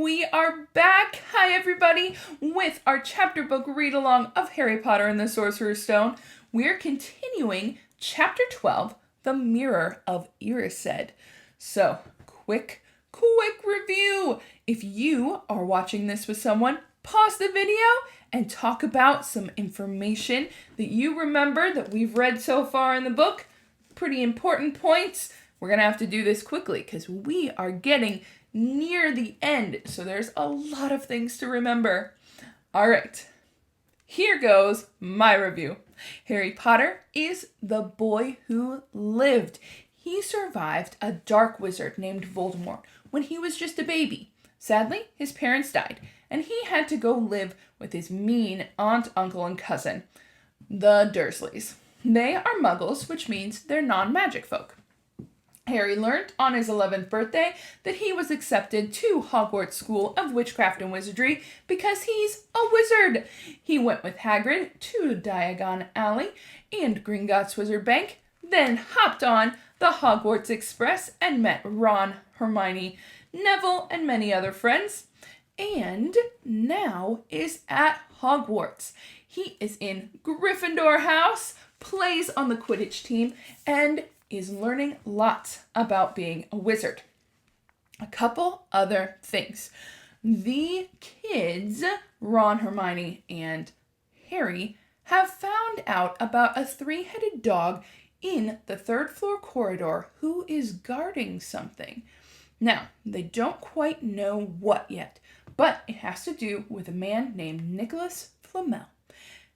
We are back, hi everybody, with our chapter book read-along of Harry Potter and the Sorcerer's Stone. We're continuing chapter 12, The Mirror of Erised. So, quick review. If you are watching this with someone, pause the video and talk about some information that you remember that we've read so far in the book. Pretty important points. We're going to have to do this quickly because we are getting near the end, so there's a lot of things to remember. All right, here goes my review. Harry Potter is the boy who lived. He survived a dark wizard named Voldemort when he was just a baby. Sadly, his parents died, and he had to go live with his mean aunt, uncle, and cousin, the Dursleys. They are muggles, which means they're non-magic folk. Harry learned on his 11th birthday that he was accepted to Hogwarts School of Witchcraft and Wizardry because he's a wizard. He went with Hagrid to Diagon Alley and Gringotts Wizard Bank, then hopped on the Hogwarts Express and met Ron, Hermione, Neville, and many other friends, and now is at Hogwarts. He is in Gryffindor House, plays on the Quidditch team, and is learning lots about being a wizard. A couple other things. The kids, Ron, Hermione, and Harry, have found out about a three-headed dog in the third floor corridor who is guarding something. Now, they don't quite know what yet, but it has to do with a man named Nicholas Flamel.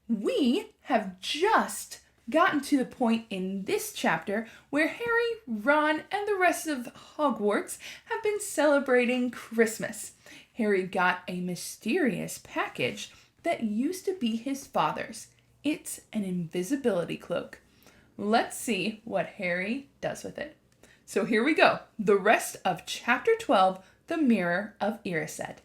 We have just gotten to the point in this chapter where Harry, Ron, and the rest of Hogwarts have been celebrating Christmas. Harry got a mysterious package that used to be his father's. It's an invisibility cloak. Let's see what Harry does with it. So here we go. The rest of chapter 12, The Mirror of Erised.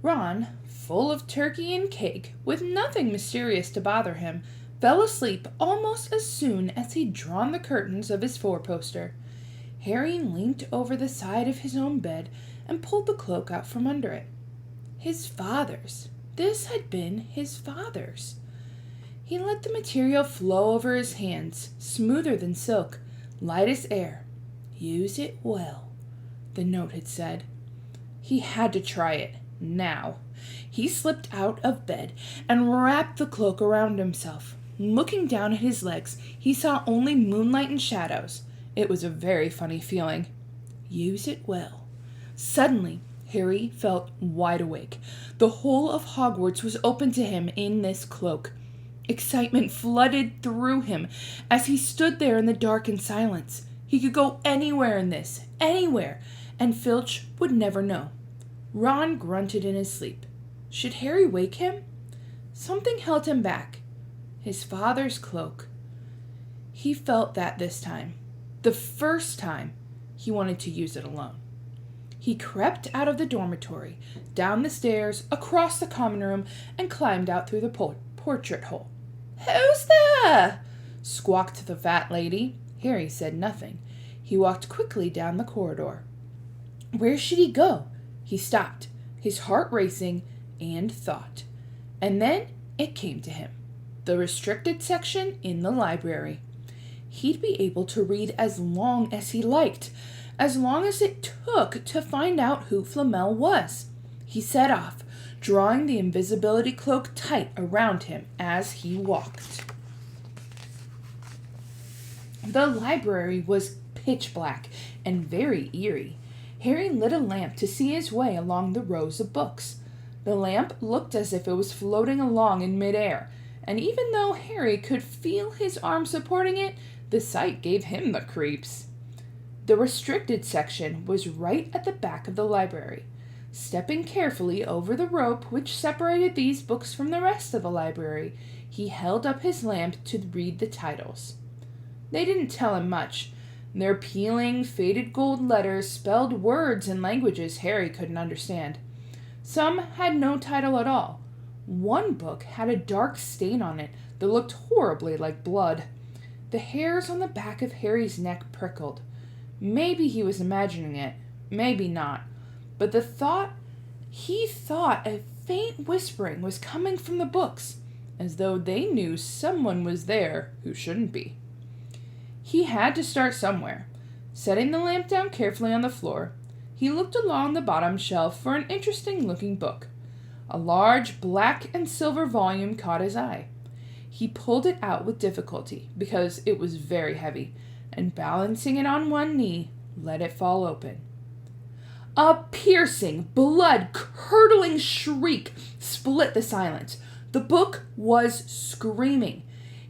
Ron, full of turkey and cake, with nothing mysterious to bother him, fell asleep almost as soon as he'd drawn the curtains of his four-poster. Harry leaned over the side of his own bed and pulled the cloak out from under it. His father's. This had been his father's. He let the material flow over his hands, smoother than silk, light as air. "Use it well," the note had said. He had to try it, now. He slipped out of bed and wrapped the cloak around himself. Looking down at his legs, he saw only moonlight and shadows. It was a very funny feeling. Use it well. Suddenly, Harry felt wide awake. The whole of Hogwarts was open to him in this cloak. Excitement flooded through him as he stood there in the dark and silence. He could go anywhere in this, anywhere, and Filch would never know. Ron grunted in his sleep. Should Harry wake him? Something held him back. His father's cloak. He felt that this time. The first time he wanted to use it alone. He crept out of the dormitory, down the stairs, across the common room, and climbed out through the portrait hole. "Who's there?" squawked the fat lady. Harry said nothing. He walked quickly down the corridor. Where should he go? He stopped, his heart racing, and thought. And then it came to him. The restricted section in the library. He'd be able to read as long as he liked, as long as it took to find out who Flamel was. He set off, drawing the invisibility cloak tight around him as he walked. The library was pitch black and very eerie. Harry lit a lamp to see his way along the rows of books. The lamp looked as if it was floating along in midair, and even though Harry could feel his arm supporting it, the sight gave him the creeps. The restricted section was right at the back of the library. Stepping carefully over the rope which separated these books from the rest of the library, he held up his lamp to read the titles. They didn't tell him much. Their peeling, faded gold letters spelled words in languages Harry couldn't understand. Some had no title at all. One book had a dark stain on it that looked horribly like blood. The hairs on the back of Harry's neck prickled. Maybe he was imagining it, maybe not. But he thought a faint whispering was coming from the books, as though they knew someone was there who shouldn't be. He had to start somewhere. Setting the lamp down carefully on the floor, he looked along the bottom shelf for an interesting-looking book. A large black and silver volume caught his eye. He pulled it out with difficulty, because it was very heavy, and balancing it on one knee, let it fall open. A piercing, blood-curdling shriek split the silence. The book was screaming.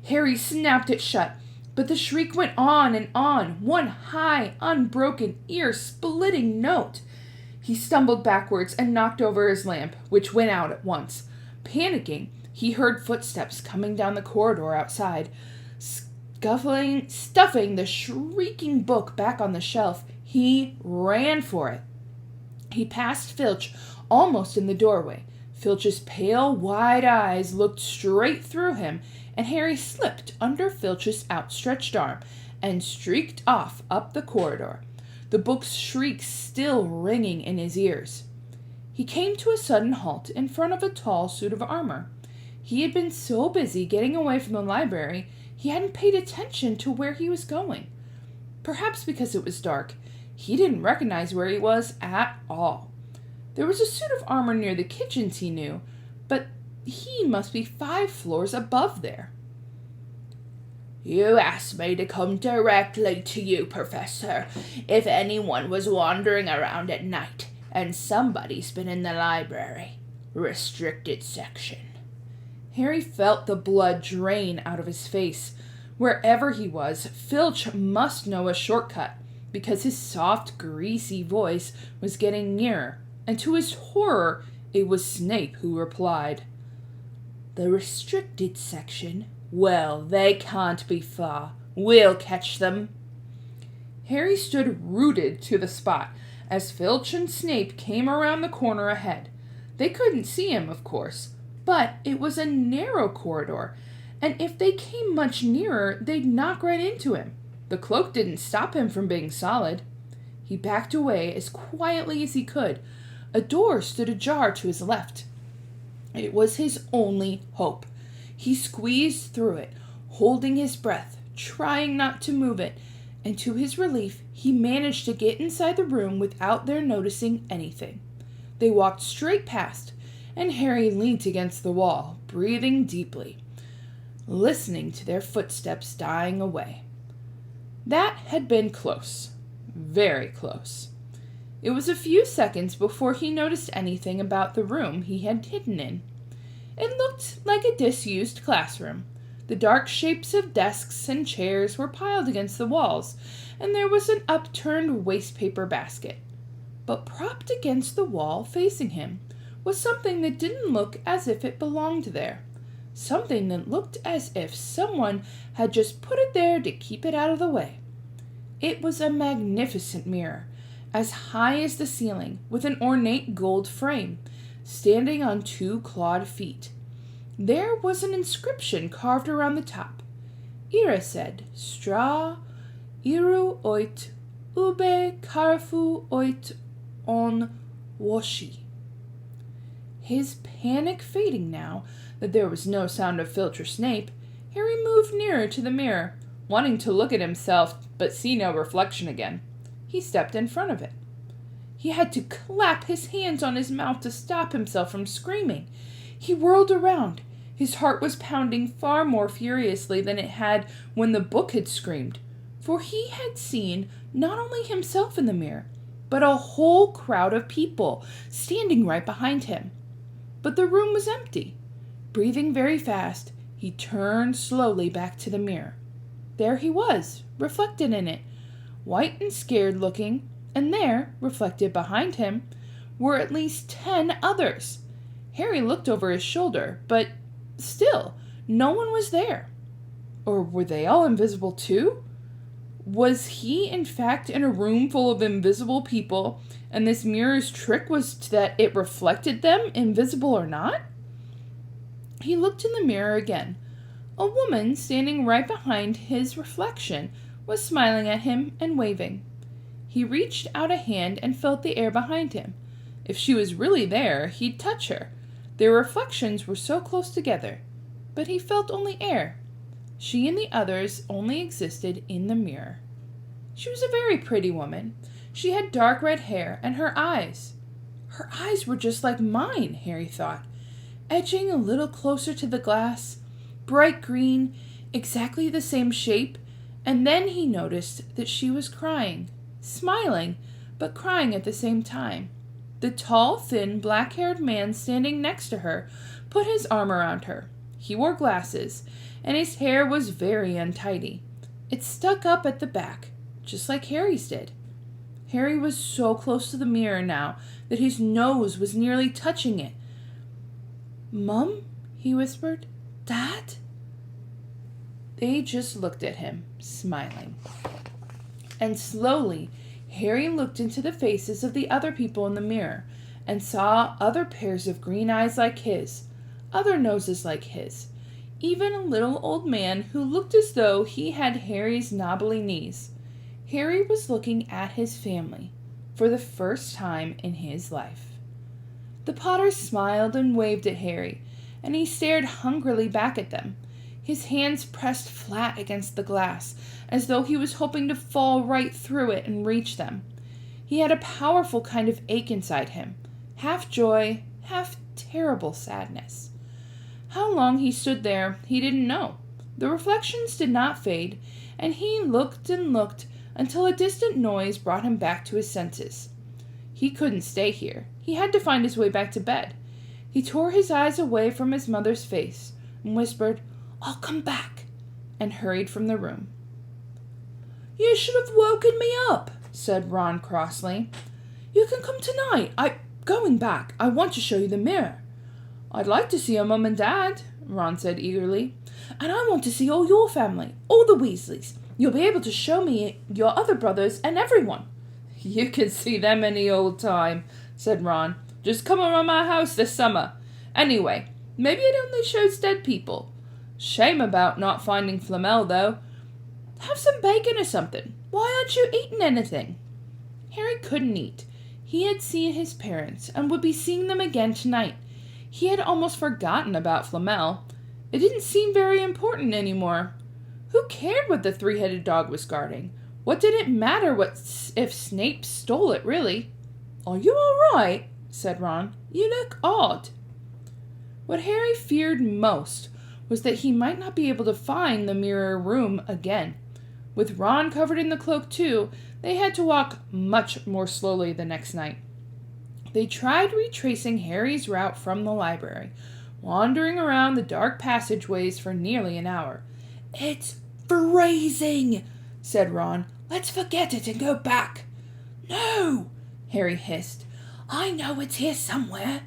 Harry snapped it shut, but the shriek went on and on, one high, unbroken, ear-splitting note. He stumbled backwards and knocked over his lamp, which went out at once. Panicking, he heard footsteps coming down the corridor outside. Stuffing the shrieking book back on the shelf, he ran for it. He passed Filch almost in the doorway. Filch's pale, wide eyes looked straight through him, and Harry slipped under Filch's outstretched arm and streaked off up the corridor, the book's shrieks still ringing in his ears. He came to a sudden halt in front of a tall suit of armor. He had been so busy getting away from the library, he hadn't paid attention to where he was going. Perhaps because it was dark, he didn't recognize where he was at all. There was a suit of armor near the kitchens, he knew, but he must be 5 floors above there. You asked me to come directly to you, Professor, if anyone was wandering around at night, and somebody's been in the library. Restricted section. Harry felt the blood drain out of his face. Wherever he was, Filch must know a shortcut, because his soft, greasy voice was getting nearer, and to his horror, it was Snape who replied. The restricted section? Well, they can't be far. We'll catch them. Harry stood rooted to the spot as Filch and Snape came around the corner ahead. They couldn't see him, of course, but it was a narrow corridor, and if they came much nearer, they'd knock right into him. The cloak didn't stop him from being solid. He backed away as quietly as he could. A door stood ajar to his left. It was his only hope. He squeezed through it, holding his breath, trying not to move it, and to his relief, he managed to get inside the room without their noticing anything. They walked straight past, and Harry leaned against the wall, breathing deeply, listening to their footsteps dying away. That had been close, very close. It was a few seconds before he noticed anything about the room he had hidden in. It looked like a disused classroom. The dark shapes of desks and chairs were piled against the walls, and there was an upturned wastepaper basket. But propped against the wall facing him was something that didn't look as if it belonged there. Something that looked as if someone had just put it there to keep it out of the way. It was a magnificent mirror, as high as the ceiling, with an ornate gold frame, standing on 2 clawed feet. There was an inscription carved around the top. Irised, stra, iru oit, ube carfu oit on washi. His panic fading now that there was no sound of Filch or Snape, Harry moved nearer to the mirror, wanting to look at himself but see no reflection again. He stepped in front of it. He had to clap his hands on his mouth to stop himself from screaming. He whirled around. His heart was pounding far more furiously than it had when the book had screamed, for he had seen not only himself in the mirror, but a whole crowd of people standing right behind him. But the room was empty. Breathing very fast, he turned slowly back to the mirror. There he was, reflected in it, white and scared looking, and there, reflected behind him, were at least 10 others. Harry looked over his shoulder, but still, no one was there. Or were they all invisible too? Was he, in fact, in a room full of invisible people, and this mirror's trick was that it reflected them, invisible or not? He looked in the mirror again. A woman standing right behind his reflection was smiling at him and waving. He reached out a hand and felt the air behind him. If she was really there, he'd touch her. Their reflections were so close together, but he felt only air. She and the others only existed in the mirror. She was a very pretty woman. She had dark red hair, and her eyes were just like mine, Harry thought, edging a little closer to the glass, bright green, exactly the same shape, and then he noticed that she was crying, smiling, but crying at the same time. The tall, thin, black-haired man standing next to her put his arm around her. He wore glasses, and his hair was very untidy. It stuck up at the back, just like Harry's did. Harry was so close to the mirror now that his nose was nearly touching it. "Mum?" he whispered. "Dad?" They just looked at him, smiling. And slowly, Harry looked into the faces of the other people in the mirror and saw other pairs of green eyes like his, other noses like his, even a little old man who looked as though he had Harry's knobbly knees. Harry was looking at his family for the first time in his life. The Potters smiled and waved at Harry, and he stared hungrily back at them, his hands pressed flat against the glass, as though he was hoping to fall right through it and reach them. He had a powerful kind of ache inside him, half joy, half terrible sadness. How long he stood there, he didn't know. The reflections did not fade, and he looked and looked until a distant noise brought him back to his senses. He couldn't stay here. He had to find his way back to bed. He tore his eyes away from his mother's face and whispered, "I'll come back," and hurried from the room. "You should have woken me up," said Ron crossly. "You can come tonight. I'm going back. I want to show you the mirror." "I'd like to see your mum and dad," Ron said eagerly. "And I want to see all your family, all the Weasleys. You'll be able to show me your other brothers and everyone." "You can see them any old time," said Ron. "Just come around my house this summer. Anyway, maybe it only shows dead people. Shame about not finding Flamel, though. Have some bacon or something. Why aren't you eating anything?" Harry couldn't eat. He had seen his parents and would be seeing them again tonight. He had almost forgotten about Flamel. It didn't seem very important anymore. Who cared what the three-headed dog was guarding? What did it matter if Snape stole it, really? "Are you all right?" said Ron. "You look odd." What Harry feared most was that he might not be able to find the mirror room again. With Ron covered in the cloak too, they had to walk much more slowly the next night. They tried retracing Harry's route from the library, wandering around the dark passageways for nearly an hour. "It's freezing," said Ron. "Let's forget it and go back." "No," Harry hissed. "I know it's here somewhere."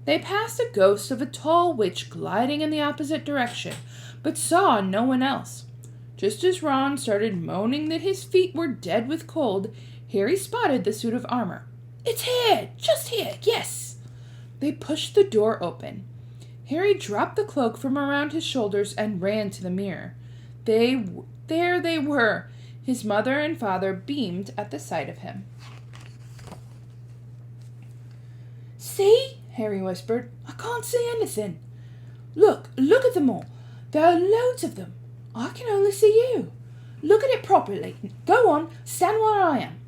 They passed a ghost of a tall witch gliding in the opposite direction, but saw no one else. Just as Ron started moaning that his feet were dead with cold, Harry spotted the suit of armor. "It's here! Just here! Yes!" They pushed the door open. Harry dropped the cloak from around his shoulders and ran to the mirror. There they were. His mother and father beamed at the sight of him. "See?" Harry whispered. "I can't see anything." Look at them all. There are loads of them. I can only see you. Look at it properly. Go on, stand where I am."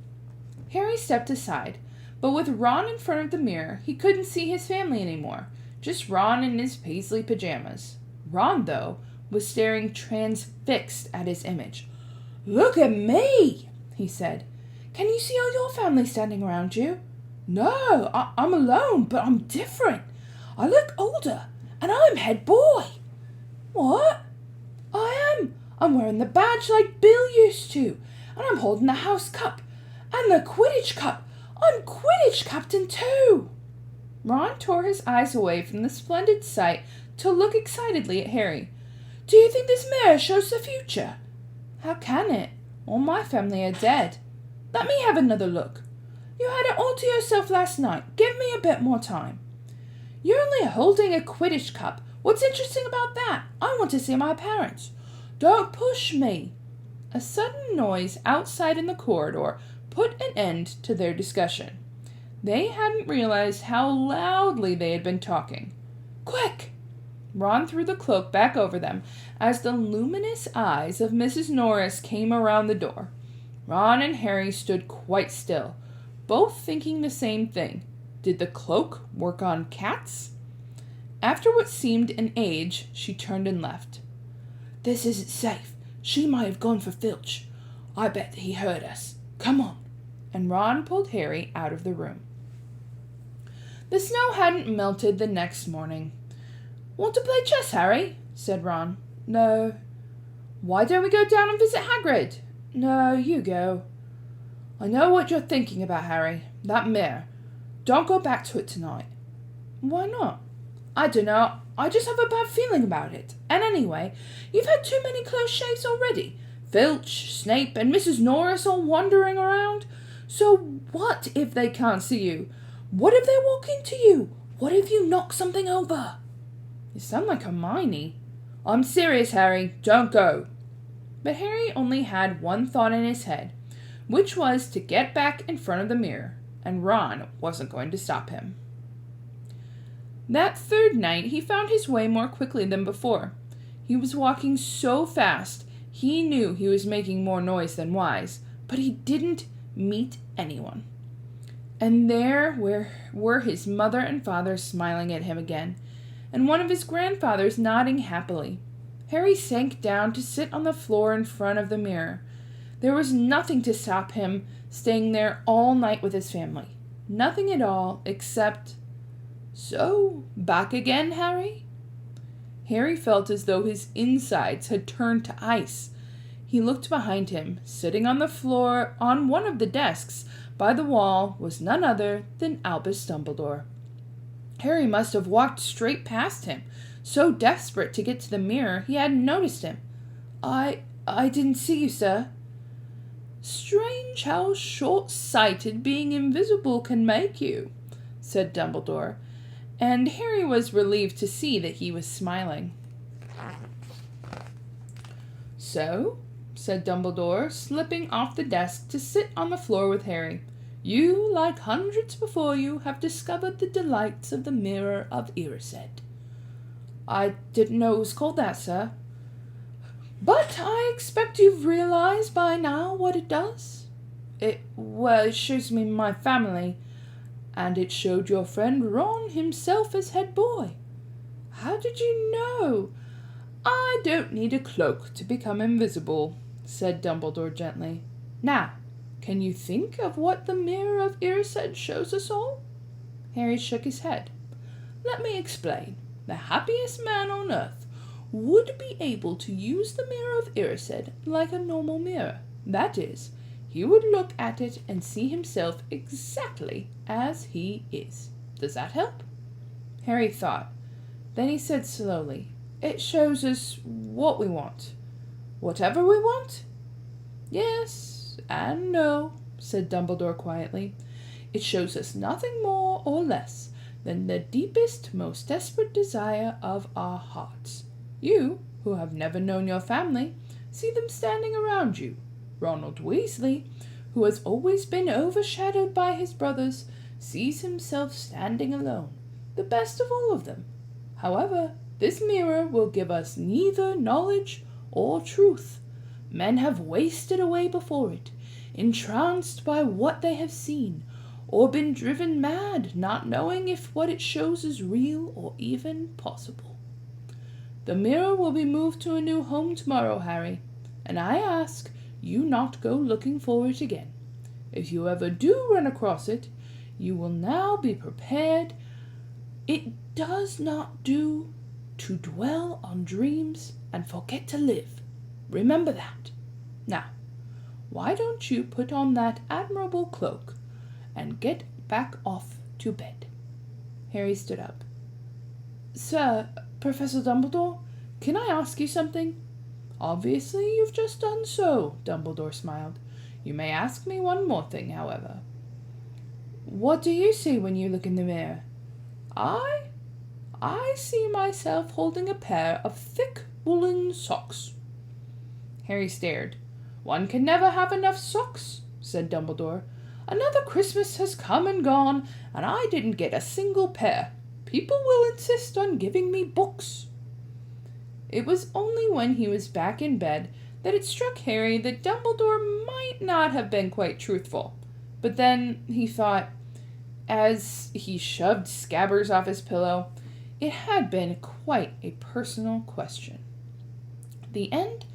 Harry stepped aside, but with Ron in front of the mirror, he couldn't see his family anymore, just Ron in his paisley pajamas. Ron, though, was staring transfixed at his image. "Look at me," he said. "Can you see all your family standing around you?" "No, I'm alone, but I'm different. I look older, and I'm head boy." "What?" "I am. I'm wearing the badge like Bill used to, and I'm holding the house cup, and the Quidditch cup. I'm Quidditch captain too." Ron tore his eyes away from the splendid sight to look excitedly at Harry. "Do you think this mirror shows the future?" "How can it? All my family are dead." "Let me have another look." "You had it all to yourself last night. Give me a bit more time." "You're only holding a Quidditch cup. What's interesting about that? I want to see my parents." "Don't push me." A sudden noise outside in the corridor put an end to their discussion. They hadn't realized how loudly they had been talking. "Quick!" Ron threw the cloak back over them as the luminous eyes of Mrs. Norris came around the door. Ron and Harry stood quite still, both thinking the same thing. Did the cloak work on cats? After what seemed an age, she turned and left. "This isn't safe. She might have gone for Filch. I bet he heard us. Come on." And Ron pulled Harry out of the room. The snow hadn't melted the next morning. "Want to play chess, Harry?" said Ron. "No." "Why don't we go down and visit Hagrid?" "No, you go." "I know what you're thinking about, Harry. That mirror. Don't go back to it tonight." "Why not?" "I dunno. I just have a bad feeling about it. And anyway, you've had too many close shaves already. Filch, Snape, and Mrs. Norris all wandering around. So what if they can't see you? What if they walk into you? What if you knock something over?" "You sound like Hermione." "I'm serious, Harry. Don't go." But Harry only had one thought in his head, which was to get back in front of the mirror, and Ron wasn't going to stop him. That third night he found his way more quickly than before. He was walking so fast he knew he was making more noise than wise, but he didn't meet anyone. And there were his mother and father smiling at him again, and one of his grandfathers nodding happily. Harry sank down to sit on the floor in front of the mirror. There was nothing to stop him staying there all night with his family. Nothing at all except... "So, back again, Harry?" Harry felt as though his insides had turned to ice. He looked behind him. Sitting on the floor on one of the desks by the wall was none other than Albus Dumbledore. Harry must have walked straight past him, so desperate to get to the mirror he hadn't noticed him. I didn't see you, sir." "Strange how short-sighted being invisible can make you," said Dumbledore, and Harry was relieved to see that he was smiling. "So," said Dumbledore, slipping off the desk to sit on the floor with Harry, "you, like hundreds before you, have discovered the delights of the Mirror of Erised." "I didn't know it was called that, sir." "But I expect you've realized by now what it does." It shows me my family. And it showed your friend Ron himself as head boy." "How did you know?" "I don't need a cloak to become invisible," said Dumbledore gently. "Now, can you think of what the Mirror of Erised shows us all?" Harry shook his head. "Let me explain. The happiest man on earth would be able to use the Mirror of Erised like a normal mirror. That is, he would look at it and see himself exactly as he is. Does that help?" Harry thought. Then he said slowly, "It shows us what we want." "Whatever we want?" "Yes and no," said Dumbledore quietly. "It shows us nothing more or less than the deepest, most desperate desire of our hearts. You, who have never known your family, see them standing around you. Ronald Weasley, who has always been overshadowed by his brothers, sees himself standing alone, the best of all of them. However, this mirror will give us neither knowledge or truth. Men have wasted away before it, entranced by what they have seen, or been driven mad, not knowing if what it shows is real or even possible. The mirror will be moved to a new home tomorrow, Harry, and I ask you not go looking for it again. If you ever do run across it, you will now be prepared. It does not do to dwell on dreams and forget to live. Remember that. Now, why don't you put on that admirable cloak and get back off to bed?" Harry stood up. "Sir, Professor Dumbledore, can I ask you something?" "Obviously you've just done so," Dumbledore smiled. "You may ask me one more thing, however." "What do you see when you look in the mirror?" I see myself holding a pair of thick woolen socks." Harry stared. "One can never have enough socks," said Dumbledore. Another Christmas has come and gone, and I didn't get a single pair. People will insist on giving me books." It was only when he was back in bed that it struck Harry that Dumbledore might not have been quite truthful. But then he thought, as he shoved Scabbers off his pillow, it had been quite a personal question. The end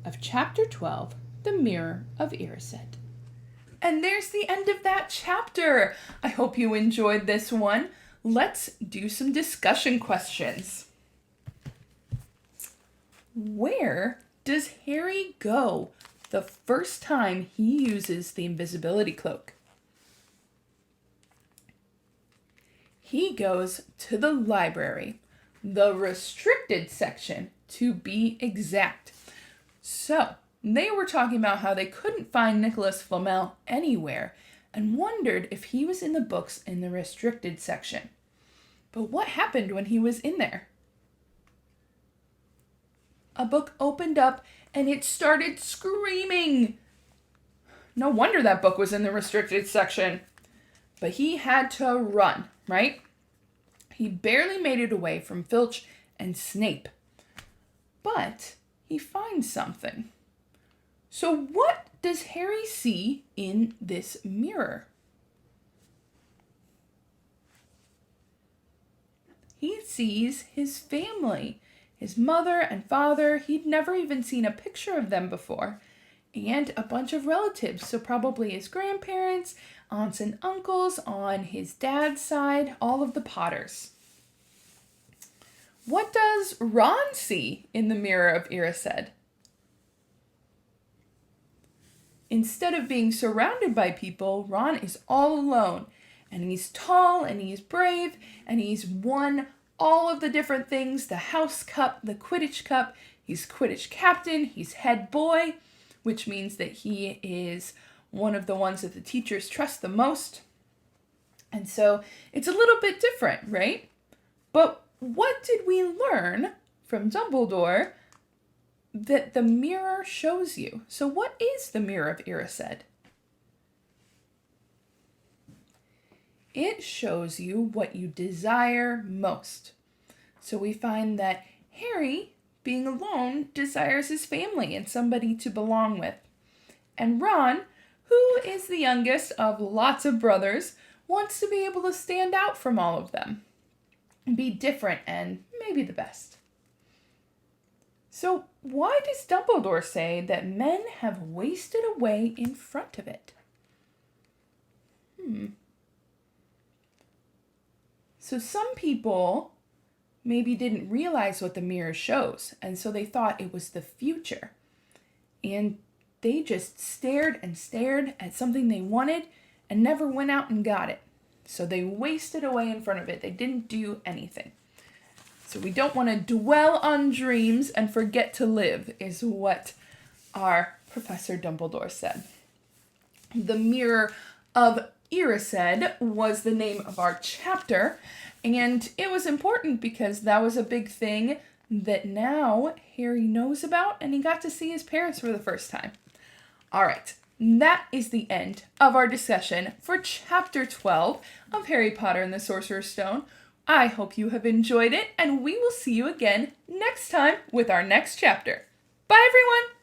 of Chapter 12, The Mirror of Erised. And there's the end of that chapter. I hope you enjoyed this one. Let's do some discussion questions. Where does Harry go the first time he uses the invisibility cloak? He goes to the library, the restricted section to be exact. So, they were talking about how they couldn't find Nicholas Flamel anywhere and wondered if he was in the books in the restricted section. But what happened when he was in there? A book opened up and it started screaming. No wonder that book was in the restricted section. But he had to run, right? He barely made it away from Filch and Snape. But he finds something. So what does Harry see in this mirror? He sees his family. His mother and father, he'd never even seen a picture of them before, and a bunch of relatives, so probably his grandparents, aunts and uncles on his dad's side, all of the Potters. What does Ron see in the Mirror of Erised? Instead of being surrounded by people, Ron is all alone, and he's tall, and he's brave, and he's won all of the different things, the House Cup, the Quidditch Cup. He's Quidditch captain, he's head boy, which means that he is one of the ones that the teachers trust the most. And so it's a little bit different, right? But what did we learn from Dumbledore that the mirror shows you? So what is the Mirror of Erised? It shows you what you desire most. So we find that Harry, being alone, desires his family and somebody to belong with. And Ron, who is the youngest of lots of brothers, wants to be able to stand out from all of them, be different and maybe the best. So why does Dumbledore say that men have wasted away in front of it? So some people maybe didn't realize what the mirror shows, and so they thought it was the future. And they just stared and stared at something they wanted and never went out and got it. So they wasted away in front of it. They didn't do anything. So we don't want to dwell on dreams and forget to live, is what our Professor Dumbledore said. The Mirror of Erised was the name of our chapter, and it was important because that was a big thing that now Harry knows about, and he got to see his parents for the first time. All right, that is the end of our discussion for Chapter 12 of Harry Potter and the Sorcerer's Stone. I hope you have enjoyed it, and we will see you again next time with our next chapter. Bye, everyone!